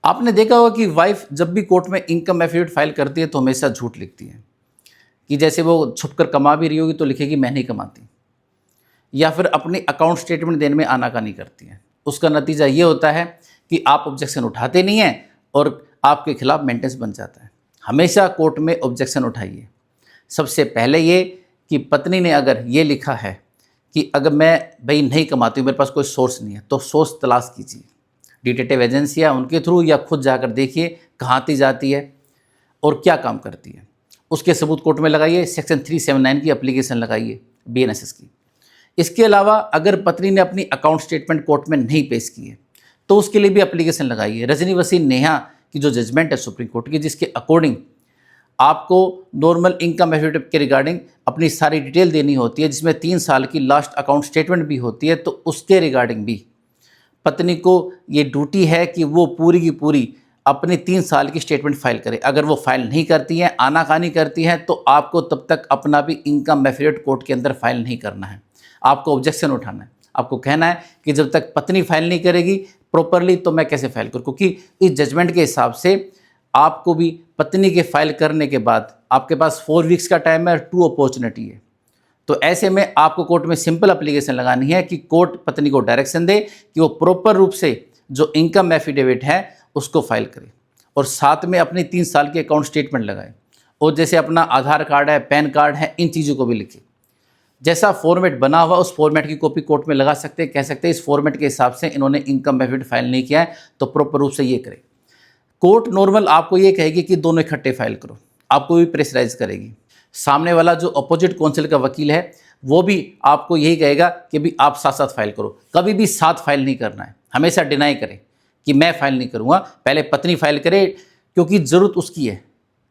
आपने देखा होगा कि वाइफ जब भी कोर्ट में इनकम एफिडेविट फाइल करती है तो हमेशा झूठ लिखती है कि जैसे वो छुपकर कमा भी रही होगी तो लिखेगी मैं नहीं कमाती, या फिर अपनी अकाउंट स्टेटमेंट देने में आनाकानी करती है। उसका नतीजा ये होता है कि आप ऑब्जेक्शन उठाते नहीं हैं और आपके खिलाफ मेंटेनेंस बन जाता है। हमेशा कोर्ट में ऑब्जेक्शन उठाइए। सबसे पहले ये कि पत्नी ने अगर ये लिखा है कि अगर मैं भाई नहीं कमाती हूँ, मेरे पास कोई सोर्स नहीं है, तो सोर्स तलाश कीजिए। डिटेक्टिव एजेंसियाँ उनके थ्रू या खुद जाकर देखिए कहाँ आती जाती है और क्या काम करती है। उसके सबूत कोर्ट में लगाइए। सेक्शन 379 की एप्लीकेशन लगाइए BNSS की। इसके अलावा अगर पत्नी ने अपनी अकाउंट स्टेटमेंट कोर्ट में नहीं पेश की है तो उसके लिए भी एप्लीकेशन लगाइए। रजनी वसीम नेहा की जो जजमेंट है सुप्रीम कोर्ट की, जिसके अकॉर्डिंग आपको नॉर्मल इनकम एफिडेविट के रिगार्डिंग अपनी सारी डिटेल देनी होती है, जिसमें 3 साल की लास्ट अकाउंट स्टेटमेंट भी होती है, तो उसके रिगार्डिंग भी पत्नी को ये ड्यूटी है कि वो पूरी की पूरी अपनी 3 साल की स्टेटमेंट फाइल करे। अगर वो फाइल नहीं करती हैं, आनाकानी करती हैं, तो आपको तब तक अपना भी इनकम एफिडेविट कोर्ट के अंदर फाइल नहीं करना है। आपको ऑब्जेक्शन उठाना है। आपको कहना है कि जब तक पत्नी फाइल नहीं करेगी प्रॉपरली तो मैं कैसे फाइल करूँ, क्योंकि इस जजमेंट के हिसाब से आपको भी पत्नी के फाइल करने के बाद आपके पास 4 वीक्स का टाइम है, 2 अपॉर्चुनिटी है। तो ऐसे में आपको कोर्ट में सिंपल एप्लीकेशन लगानी है कि कोर्ट पत्नी को डायरेक्शन दे कि वो प्रॉपर रूप से जो इनकम एफिडेविट है उसको फाइल करे और साथ में अपनी 3 साल की अकाउंट स्टेटमेंट लगाए, और जैसे अपना आधार कार्ड है, पैन कार्ड है, इन चीज़ों को भी लिखे। जैसा फॉर्मेट बना हुआ उस फॉर्मेट की कॉपी कोर्ट में लगा सकते हैं, कह सकते हैं इस फॉर्मेट के हिसाब से इन्होंने इनकम एफिडेविट फाइल नहीं किया है तो प्रॉपर रूप से ये करें। कोर्ट नॉर्मल आपको ये कहेगी कि दोनों इकट्ठे फाइल करो, आपको भी प्रेशराइज करेगी। सामने वाला जो अपोजिट काउंसिल का वकील है वो भी आपको यही कहेगा कि भी आप साथ साथ फाइल करो। कभी भी साथ फाइल नहीं करना है, हमेशा डिनाई करें कि मैं फाइल नहीं करूँगा, पहले पत्नी फाइल करे, क्योंकि ज़रूरत उसकी है,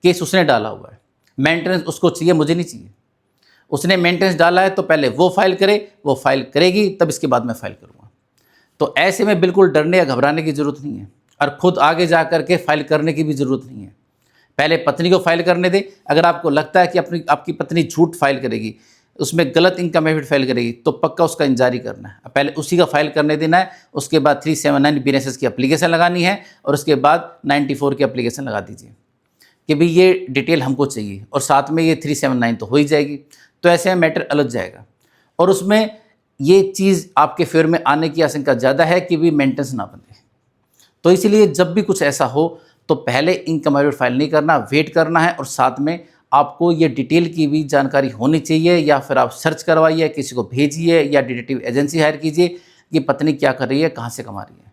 केस उसने डाला हुआ है, मेंटेनेंस उसको चाहिए, मुझे नहीं चाहिए। उसने मेंटेनेंस डाला है तो पहले वो फाइल करे, वो फाइल करेगी तब इसके बाद मैं फाइल करूँगा। तो ऐसे में बिल्कुल डरने या घबराने की ज़रूरत नहीं है और खुद आगे जा कर के फाइल करने की भी ज़रूरत नहीं है। पहले पत्नी को फाइल करने दें। अगर आपको लगता है कि आपकी पत्नी झूठ फाइल करेगी, उसमें गलत इनकम एफिडेविट फाइल करेगी, तो पक्का उसका इंजारी करना है। पहले उसी का फाइल करने देना है, उसके बाद 379 BNSS की एप्लीकेशन लगानी है और उसके बाद 94 की एप्लीकेशन लगा दीजिए कि भाई ये डिटेल हमको चाहिए, और साथ में ये 379 तो हो ही जाएगी। तो ऐसे में मैटर अलझ जाएगा और उसमें ये चीज़ आपके फेवर में आने की आशंका ज़्यादा है कि भी मेंटेनेंस ना बने। तो इसलिए जब भी कुछ ऐसा हो तो पहले इनकम एफिडेविट फाइल नहीं करना, वेट करना है, और साथ में आपको ये डिटेल की भी जानकारी होनी चाहिए, या फिर आप सर्च करवाइए, किसी को भेजिए या डिटेक्टिव एजेंसी हायर कीजिए कि पत्नी क्या कर रही है, कहाँ से कमा रही है।